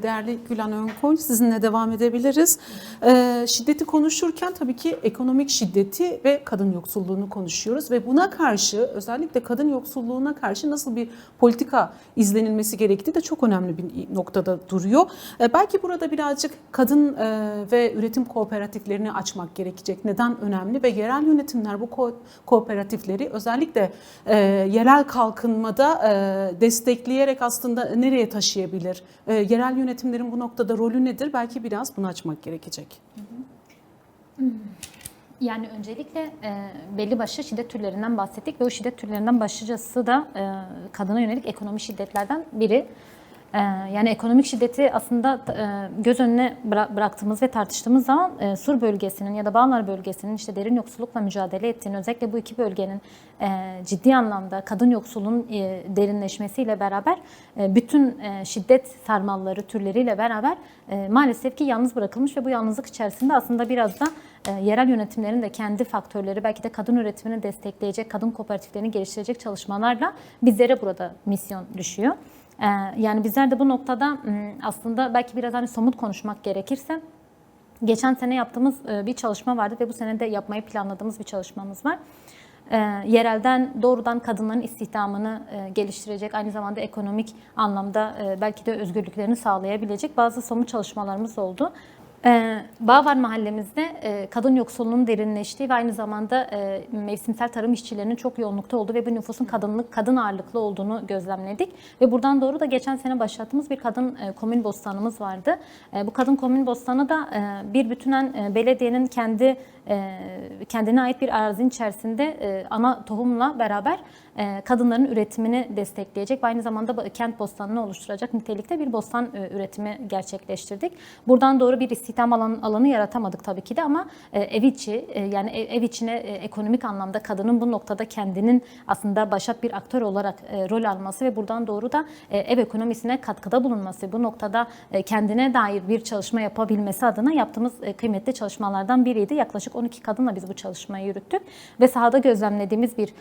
Değerli Gülen Önkoy, sizinle devam edebiliriz. Şiddeti konuşurken tabii ki ekonomik şiddeti ve kadın yoksulluğunu konuşuyoruz ve buna karşı, özellikle kadın yoksulluğuna karşı nasıl bir politika izlenilmesi gerektiği de çok önemli bir noktada duruyor. Belki burada birazcık kadın ve üretim kooperatiflerini açmak gerekecek. Neden önemli ve yerel yönetimler bu kooperatifleri özellikle yerel kalkınmada destekleyerek aslında nereye taşıyabilir? Yerel yönetimlerin bu noktada rolü nedir? Belki biraz bunu açmak gerekecek. Yani öncelikle belli başlı şiddet türlerinden bahsettik ve o şiddet türlerinden başlıcası da kadına yönelik ekonomik şiddetlerden biri. Yani ekonomik şiddeti aslında göz önüne bıraktığımız ve tartıştığımız zaman Sur bölgesinin ya da Bağlar bölgesinin işte derin yoksullukla mücadele ettiğini, özellikle bu iki bölgenin ciddi anlamda kadın yoksulluğun derinleşmesiyle beraber bütün şiddet sarmalları türleriyle beraber maalesef ki yalnız bırakılmış ve bu yalnızlık içerisinde aslında biraz da yerel yönetimlerin de kendi faktörleri, belki de kadın üretimini destekleyecek, kadın kooperatiflerini geliştirecek çalışmalarla bizlere burada misyon düşüyor. Yani bizler de bu noktada aslında belki biraz hani somut konuşmak gerekirse, geçen sene yaptığımız bir çalışma vardı ve bu sene de yapmayı planladığımız bir çalışmamız var. Yerelden doğrudan kadınların istihdamını geliştirecek, aynı zamanda ekonomik anlamda belki de özgürlüklerini sağlayabilecek bazı somut çalışmalarımız oldu. Bağvar mahallemizde kadın yoksulluğunun derinleştiği ve aynı zamanda mevsimsel tarım işçilerinin çok yoğunlukta olduğu ve bu nüfusun kadın ağırlıklı olduğunu gözlemledik. Ve buradan doğru da geçen sene başlattığımız bir kadın komün bostanımız vardı. Bu kadın komün bostanı da bir bütünen belediyenin kendine ait bir arazinin içerisinde ana tohumla beraber kadınların üretimini destekleyecek ve aynı zamanda kent bostanını oluşturacak nitelikte bir bostan üretimi gerçekleştirdik. Buradan doğru bir istihdam alanı yaratamadık tabii ki de, ama ev içi, yani ev içine ekonomik anlamda kadının bu noktada kendinin aslında başat bir aktör olarak rol alması ve buradan doğru da ev ekonomisine katkıda bulunması, bu noktada kendine dair bir çalışma yapabilmesi adına yaptığımız kıymetli çalışmalardan biriydi. Yaklaşık 12 kadınla biz bu çalışmayı yürüttük ve sahada gözlemlediğimiz bir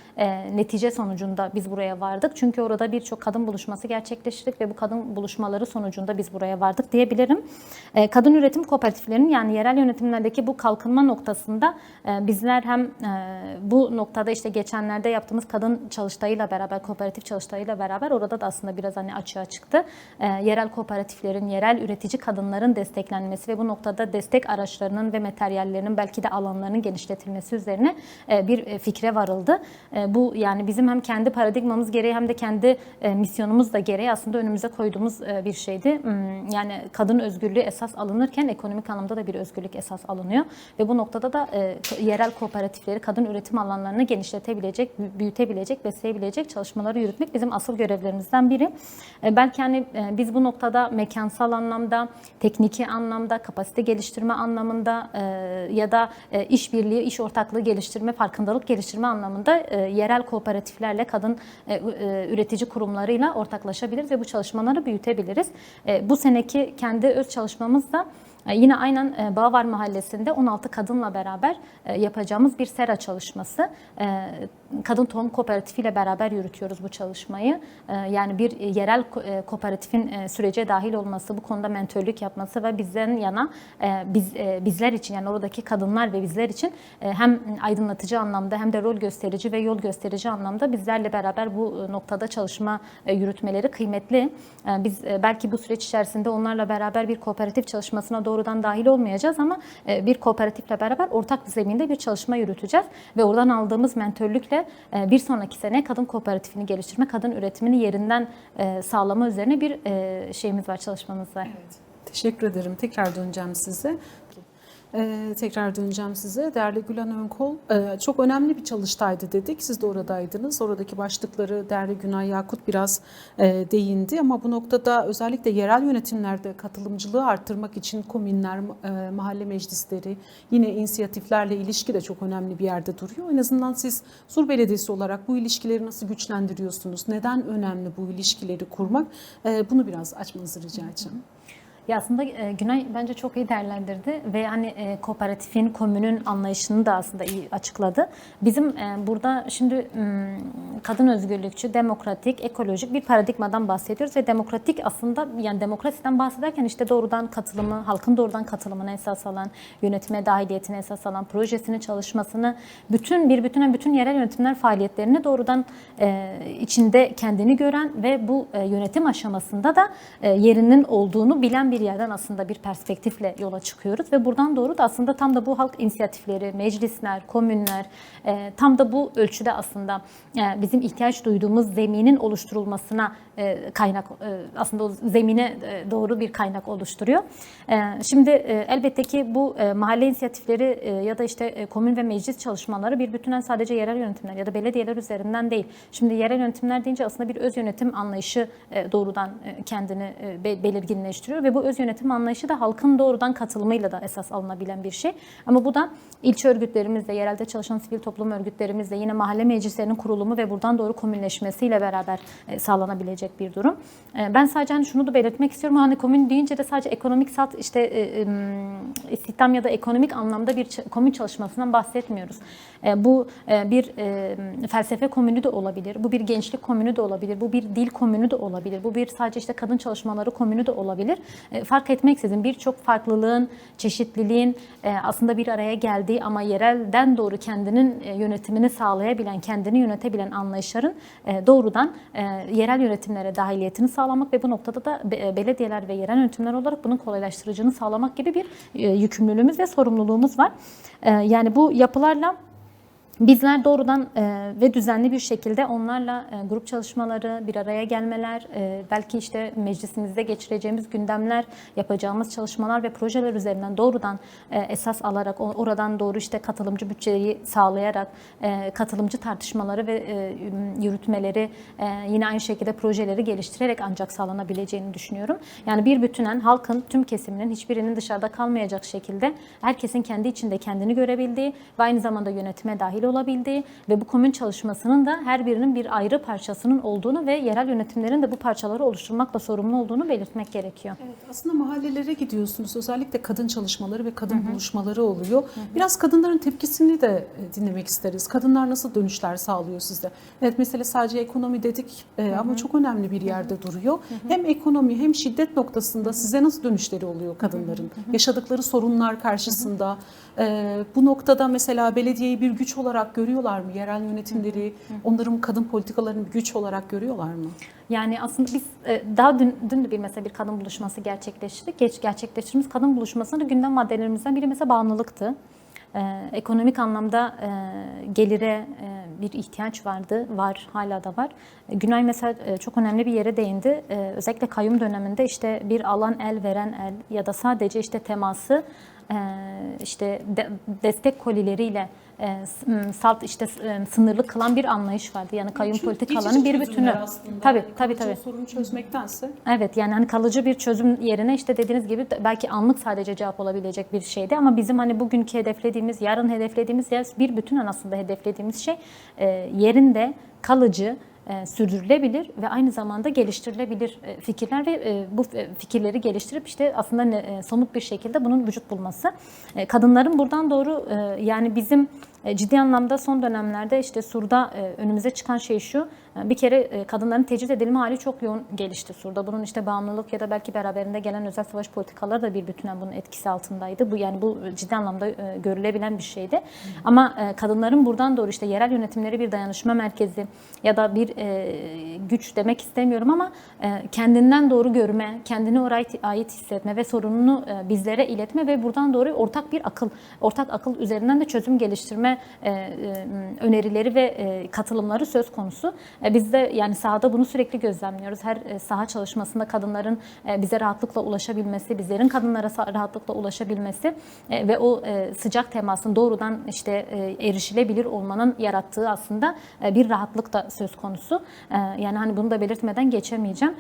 netice sonucunda biz buraya vardık. Çünkü orada birçok kadın buluşması gerçekleştirdik ve bu kadın buluşmaları sonucunda biz buraya vardık diyebilirim. Kadın üretim kooperatiflerinin, yani yerel yönetimlerdeki bu kalkınma noktasında bizler hem bu noktada işte geçenlerde yaptığımız kadın çalıştayıyla beraber, kooperatif çalıştayıyla beraber orada da aslında biraz hani açığa çıktı. Yerel kooperatiflerin, yerel üretici kadınların desteklenmesi ve bu noktada destek araçlarının ve materyallerinin, belki de alanlarının genişletilmesi üzerine bir fikre varıldı. Bu yani bizim hem kendi paradigmamız gereği hem de kendi misyonumuz da gereği aslında önümüze koyduğumuz bir şeydi. Yani kadın özgürlüğü esas alınırken ekonomik anlamda da bir özgürlük esas alınıyor ve bu noktada da yerel kooperatifleri, kadın üretim alanlarını genişletebilecek, büyütebilecek, besleyebilecek çalışmaları yürütmek bizim asıl görevlerimizden biri. Belki hani biz bu noktada mekansal anlamda, tekniki anlamda, kapasite geliştirme anlamında ya da işbirliği, iş ortaklığı geliştirme, farkındalık geliştirme anlamında yerel kooperatiflerle, kadın üretici kurumlarıyla ortaklaşabiliriz ve bu çalışmaları büyütebiliriz. Bu seneki kendi öz çalışmamız da yine aynen Bağvar Mahallesi'nde 16 kadınla beraber yapacağımız bir sera çalışması. Kadın Tohum Kooperatifi ile beraber yürütüyoruz bu çalışmayı. Yani bir yerel kooperatifin sürece dahil olması, bu konuda mentörlük yapması ve bizden yana bizler için, yani oradaki kadınlar ve bizler için hem aydınlatıcı anlamda hem de rol gösterici ve yol gösterici anlamda bizlerle beraber bu noktada çalışma yürütmeleri kıymetli. Biz belki bu süreç içerisinde onlarla beraber bir kooperatif çalışmasına doğrudan dahil olmayacağız ama bir kooperatifle beraber ortak zeminde bir çalışma yürüteceğiz ve oradan aldığımız mentörlükle bir sonraki sene kadın kooperatifini geliştirme, kadın üretimini yerinden sağlama üzerine bir şeyimiz var, çalışmamız var. Evet. Teşekkür ederim. Tekrar döneceğim size. Değerli Gülen Önkol, çok önemli bir çalıştaydı dedik. Siz de oradaydınız. Oradaki başlıkları değerli Günay Yakut biraz değindi. Ama bu noktada özellikle yerel yönetimlerde katılımcılığı arttırmak için komünler, mahalle meclisleri, yine inisiyatiflerle ilişki de çok önemli bir yerde duruyor. En azından siz Sur Belediyesi olarak bu ilişkileri nasıl güçlendiriyorsunuz? Neden önemli bu ilişkileri kurmak? Bunu biraz açmanızı rica edeceğim. Ya aslında Günay bence çok iyi değerlendirdi ve hani kooperatifin, komünün anlayışını da aslında iyi açıkladı. Bizim burada şimdi kadın özgürlükçü, demokratik, ekolojik bir paradigmadan bahsediyoruz ve demokratik aslında yani demokrasiden bahsederken işte doğrudan katılımı, halkın doğrudan katılımına esas alan, yönetime dahiliyetine esas alan, projesini, çalışmasını, bütün yerel yönetimler faaliyetlerini doğrudan içinde kendini gören ve bu yönetim aşamasında da yerinin olduğunu bilen bir yerden aslında bir perspektifle yola çıkıyoruz ve buradan doğru da aslında tam da bu halk inisiyatifleri, meclisler, komünler tam da bu ölçüde aslında bizim ihtiyaç duyduğumuz zeminin oluşturulmasına kaynak aslında o zemine doğru bir kaynak oluşturuyor. Şimdi elbette ki bu mahalle inisiyatifleri ya da işte komün ve meclis çalışmaları bir bütünen sadece yerel yönetimler ya da belediyeler üzerinden değil. Şimdi yerel yönetimler deyince aslında bir öz yönetim anlayışı doğrudan kendini belirginleştiriyor ve bu öz yönetim anlayışı da halkın doğrudan katılımıyla da esas alınabilen bir şey. Ama bu da ilçe örgütlerimizle, yerelde çalışan sivil toplum örgütlerimizle, yine mahalle meclislerinin kurulumu ve buradan doğru komünleşmesiyle beraber sağlanabilecek bir durum. Ben sadece hani şunu da belirtmek istiyorum. Hani komün deyince de sadece ekonomik istihdam ya da ekonomik anlamda bir komün çalışmasından bahsetmiyoruz. Bu bir felsefe komünü de olabilir. Bu bir gençlik komünü de olabilir. Bu bir dil komünü de olabilir. Bu bir sadece işte kadın çalışmaları komünü de olabilir. Fark etmeksizin birçok farklılığın, çeşitliliğin aslında bir araya geldiği ama yerelden doğru kendinin yönetimini sağlayabilen, kendini yönetebilen anlayışların doğrudan yerel yönetimlere dahiliyetini sağlamak ve bu noktada da belediyeler ve yerel yönetimler olarak bunun kolaylaştırıcını sağlamak gibi bir yükümlülüğümüz ve sorumluluğumuz var. Yani bu yapılarla bizler doğrudan ve düzenli bir şekilde onlarla grup çalışmaları, bir araya gelmeler, belki işte meclisimizde geçireceğimiz gündemler, yapacağımız çalışmalar ve projeler üzerinden doğrudan esas alarak, oradan doğru işte katılımcı bütçeyi sağlayarak, katılımcı tartışmaları ve yürütmeleri, yine aynı şekilde projeleri geliştirerek ancak sağlanabileceğini düşünüyorum. Yani bir bütünen halkın tüm kesiminin hiçbirinin dışarıda kalmayacak şekilde herkesin kendi içinde kendini görebildiği ve aynı zamanda yönetime dahil olabildiği ve bu komün çalışmasının da her birinin bir ayrı parçasının olduğunu ve yerel yönetimlerin de bu parçaları oluşturmakla sorumlu olduğunu belirtmek gerekiyor. Evet, aslında mahallelere gidiyorsunuz. Özellikle kadın çalışmaları ve kadın buluşmaları oluyor. Biraz kadınların tepkisini de dinlemek isteriz. Kadınlar nasıl dönüşler sağlıyor sizde? Evet, mesela sadece ekonomi dedik ama çok önemli bir yerde duruyor. Hem ekonomi hem şiddet noktasında size nasıl dönüşleri oluyor kadınların? Yaşadıkları sorunlar karşısında. Bu noktada mesela belediyeyi bir güç olarak görüyorlar mı? Yerel yönetimleri, onların kadın politikalarını bir güç olarak görüyorlar mı? Yani aslında biz daha dün de mesela bir kadın buluşması gerçekleştirdik. Gerçekleştirdiğimiz kadın buluşmasında gündem maddelerimizden biri mesela bağımlılıktı. Ekonomik anlamda gelire bir ihtiyaç var, hala da var. Günay mesela çok önemli bir yere değindi. Özellikle kayyum döneminde işte bir alan el, veren el ya da sadece işte teması işte destek kolileriyle sınırlı kılan bir anlayış vardı. Yani kayyum politikalarının bir bütünü. Tabii. Sorunu çözmektense. Evet, yani hani kalıcı bir çözüm yerine işte dediğiniz gibi belki anlık sadece cevap olabilecek bir şeydi ama bizim hani bugünkü hedeflediğimiz, yarın hedeflediğimiz yer bir bütünen aslında hedeflediğimiz şey yerinde kalıcı, sürdürülebilir ve aynı zamanda geliştirilebilir fikirler ve bu fikirleri geliştirip işte aslında somut bir şekilde bunun vücut bulması. Kadınların buradan doğru yani bizim ciddi anlamda son dönemlerde işte Sur'da önümüze çıkan şey şu, bir kere kadınların tecrit edilme hali çok yoğun gelişti Sur'da. Bunun işte bağımlılık ya da belki beraberinde gelen özel savaş politikaları da bir bütünen bunun etkisi altındaydı. Bu ciddi anlamda görülebilen bir şeydi. Ama kadınların buradan doğru işte yerel yönetimleri bir dayanışma merkezi ya da bir güç demek istemiyorum ama kendinden doğru görme, kendini oraya ait hissetme ve sorununu bizlere iletme ve buradan doğru ortak akıl üzerinden de çözüm geliştirme önerileri ve katılımları söz konusu. Biz de yani sahada bunu sürekli gözlemliyoruz. Her saha çalışmasında kadınların bize rahatlıkla ulaşabilmesi, bizlerin kadınlara rahatlıkla ulaşabilmesi ve o sıcak temasın doğrudan işte erişilebilir olmanın yarattığı aslında bir rahatlık da söz konusu. Yani hani bunu da belirtmeden geçemeyeceğim.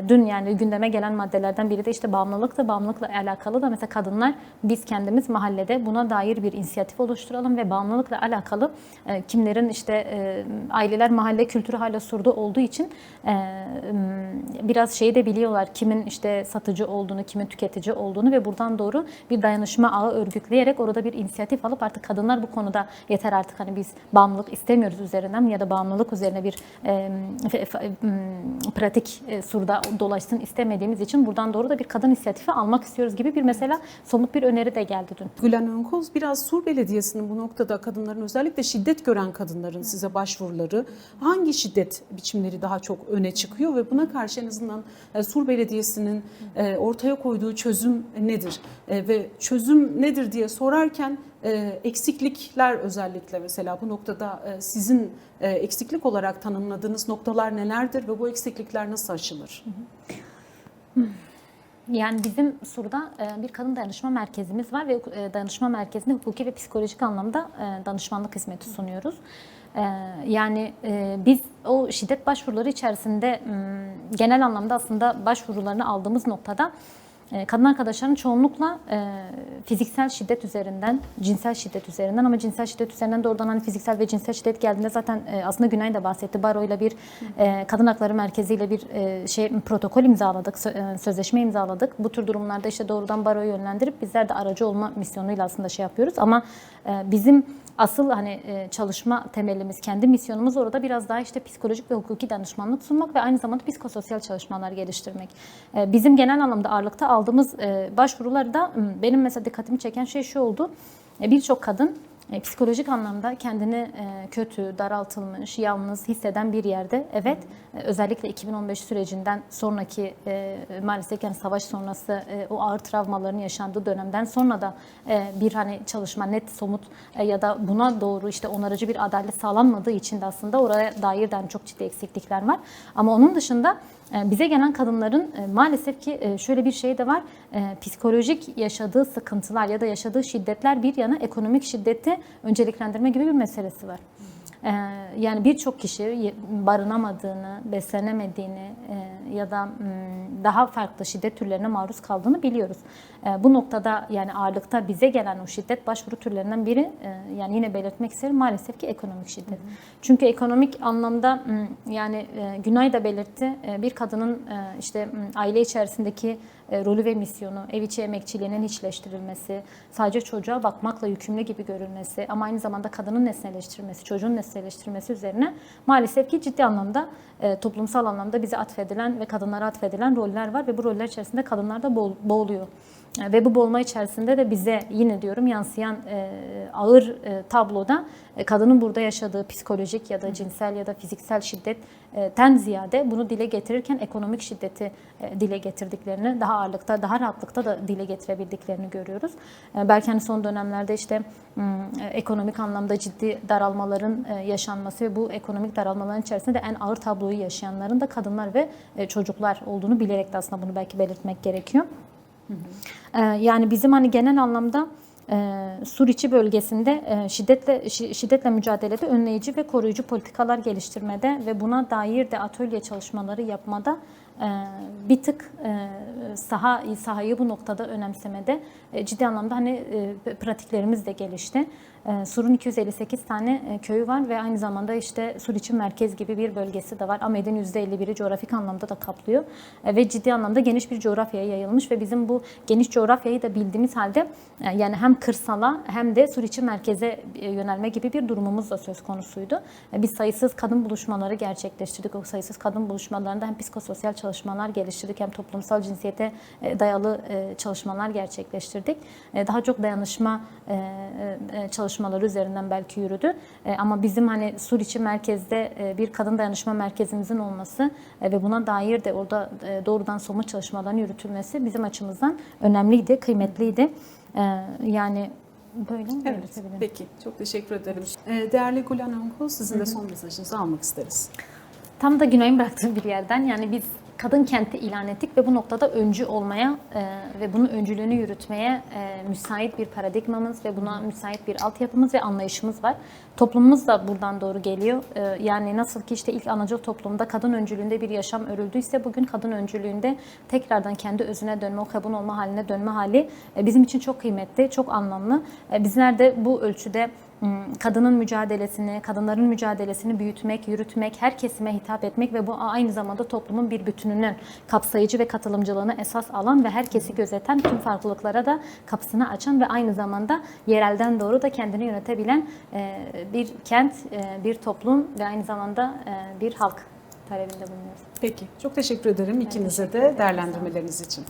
Dün yani gündeme gelen maddelerden biri de işte bağımlılıkla alakalı da mesela kadınlar biz kendimiz mahallede buna dair bir inisiyatif oluşturalım ve bağımlılık bağımlılıkla alakalı kimlerin işte aileler mahalle kültürü hala surda olduğu için biraz şeyi de biliyorlar, kimin işte satıcı olduğunu, kimin tüketici olduğunu ve buradan doğru bir dayanışma ağı örgütleyerek orada bir inisiyatif alıp artık kadınlar bu konuda yeter artık hani biz bağımlılık istemiyoruz üzerinden ya da bağımlılık üzerine bir pratik surda dolaşsın istemediğimiz için buradan doğru da bir kadın inisiyatifi almak istiyoruz gibi bir mesela somut bir öneri de geldi dün. Gülen Önkoz, biraz Sur Belediyesi'nin bu noktada kadınların, özellikle şiddet gören kadınların size başvuruları, hangi şiddet biçimleri daha çok öne çıkıyor ve buna karşı en azından Sur Belediyesi'nin ortaya koyduğu çözüm nedir? Ve çözüm nedir diye sorarken eksiklikler, özellikle mesela bu noktada sizin eksiklik olarak tanımladığınız noktalar nelerdir ve bu eksiklikler nasıl aşılır? Yani bizim Sur'da bir kadın dayanışma merkezimiz var ve dayanışma merkezinde hukuki ve psikolojik anlamda danışmanlık hizmeti sunuyoruz. Yani biz o şiddet başvuruları içerisinde genel anlamda aslında başvurularını aldığımız noktada kadın arkadaşların çoğunlukla fiziksel şiddet üzerinden, cinsel şiddet üzerinden, ama cinsel şiddet üzerinden doğrudan hani fiziksel ve cinsel şiddet geldiğinde zaten aslında Günay da bahsetti. Baro'yla bir kadın hakları merkeziyle bir protokol imzaladık, sözleşme imzaladık. Bu tür durumlarda işte doğrudan Baro'yu yönlendirip bizler de aracı olma misyonuyla aslında yapıyoruz. Ama bizim asıl hani çalışma temelimiz, kendi misyonumuz orada biraz daha işte psikolojik ve hukuki danışmanlık sunmak ve aynı zamanda psikososyal çalışmalar geliştirmek. Bizim genel anlamda ağırlıkta aldığımız başvurularda benim mesela dikkatimi çeken şey şu oldu. Birçok kadın psikolojik anlamda kendini kötü, daraltılmış, yalnız hisseden bir yerde. Evet, özellikle 2015 sürecinden sonraki maalesef yani savaş sonrası o ağır travmaların yaşandığı dönemden sonra da bir hani çalışma net, somut ya da buna doğru işte onarıcı bir adalet sağlanmadığı için de aslında oraya dair de hani çok ciddi eksiklikler var. Ama onun dışında bize gelen kadınların maalesef ki şöyle bir şey de var. Psikolojik yaşadığı sıkıntılar ya da yaşadığı şiddetler bir yana ekonomik şiddeti önceliklendirme gibi bir meselesi var. Yani birçok kişi barınamadığını, beslenemediğini ya da daha farklı şiddet türlerine maruz kaldığını biliyoruz. Bu noktada yani ağırlıkta bize gelen o şiddet başvuru türlerinden biri, yani yine belirtmek isterim, maalesef ki ekonomik şiddet. Çünkü ekonomik anlamda yani Günay da belirtti, bir kadının işte aile içerisindeki rolü ve misyonu, ev içi emekçiliğinin hiçleştirilmesi, sadece çocuğa bakmakla yükümlü gibi görülmesi ama aynı zamanda kadının nesneleştirilmesi, çocuğun nesneleştirilmesi üzerine maalesef ki ciddi anlamda toplumsal anlamda bize atfedilen ve kadınlara atfedilen roller var ve bu roller içerisinde kadınlar da boğuluyor. Ve bu boğulma içerisinde de bize yine diyorum yansıyan ağır tabloda kadının burada yaşadığı psikolojik ya da cinsel ya da fiziksel şiddetten ziyade bunu dile getirirken ekonomik şiddeti dile getirdiklerini, daha ağırlıkta, daha rahatlıkta da dile getirebildiklerini görüyoruz. Belki hani son dönemlerde işte ekonomik anlamda ciddi daralmaların yaşanması ve bu ekonomik daralmaların içerisinde de en ağır tabloyu yaşayanların da kadınlar ve çocuklar olduğunu bilerek de aslında bunu belki belirtmek gerekiyor. Yani bizim hani genel anlamda Suriçi bölgesinde şiddetle mücadelede önleyici ve koruyucu politikalar geliştirmede ve buna dair de atölye çalışmaları yapmada bir tık sahayı bu noktada önemsemede ciddi anlamda hani pratiklerimiz de gelişti. Sur'un 258 tane köyü var ve aynı zamanda işte Suriçi merkez gibi bir bölgesi de var. Ahmet'in %51'i coğrafik anlamda da kaplıyor ve ciddi anlamda geniş bir coğrafyaya yayılmış ve bizim bu geniş coğrafyayı da bildiğimiz halde yani hem kırsala hem de Suriçi merkeze yönelme gibi bir durumumuz da söz konusuydu. Biz sayısız kadın buluşmaları gerçekleştirdik. O sayısız kadın buluşmalarında hem psikososyal çalışmalar geliştirdik hem toplumsal cinsiyete dayalı çalışmalar gerçekleştirdik. Daha çok dayanışma çalışmaları üzerinden belki yürüdü. Ama bizim hani Suriçi merkezde bir kadın dayanışma merkezimizin olması ve buna dair de orada doğrudan somut çalışmaların yürütülmesi bizim açımızdan önemliydi, kıymetliydi. Yani böyle mi? Evet, peki. Çok teşekkür ederim. Değerli Gülen Önkoz, sizin de son mesajınızı almak isteriz. Tam da Günay'ın bıraktığı bir yerden, yani biz kadın kenti ilan ettik ve bu noktada öncü olmaya ve bunun öncülüğünü yürütmeye müsait bir paradigmamız ve buna müsait bir altyapımız ve anlayışımız var. Toplumumuz da buradan doğru geliyor. Yani nasıl ki işte ilk anacıl toplumda kadın öncülüğünde bir yaşam örüldüyse bugün kadın öncülüğünde tekrardan kendi özüne dönme, o kadın olma haline dönme hali bizim için çok kıymetli, çok anlamlı. Bizler de bu ölçüde kadının mücadelesini, kadınların mücadelesini büyütmek, yürütmek, her kesime hitap etmek ve bu aynı zamanda toplumun bir bütününün kapsayıcı ve katılımcılığını esas alan ve herkesi gözeten, tüm farklılıklara da kapısını açan ve aynı zamanda yerelden doğru da kendini yönetebilen bir kent, bir toplum ve aynı zamanda bir halk talebinde bulunuyoruz. Peki, çok teşekkür ederim ikinize teşekkür de ederim. değerlendirmeleriniz için.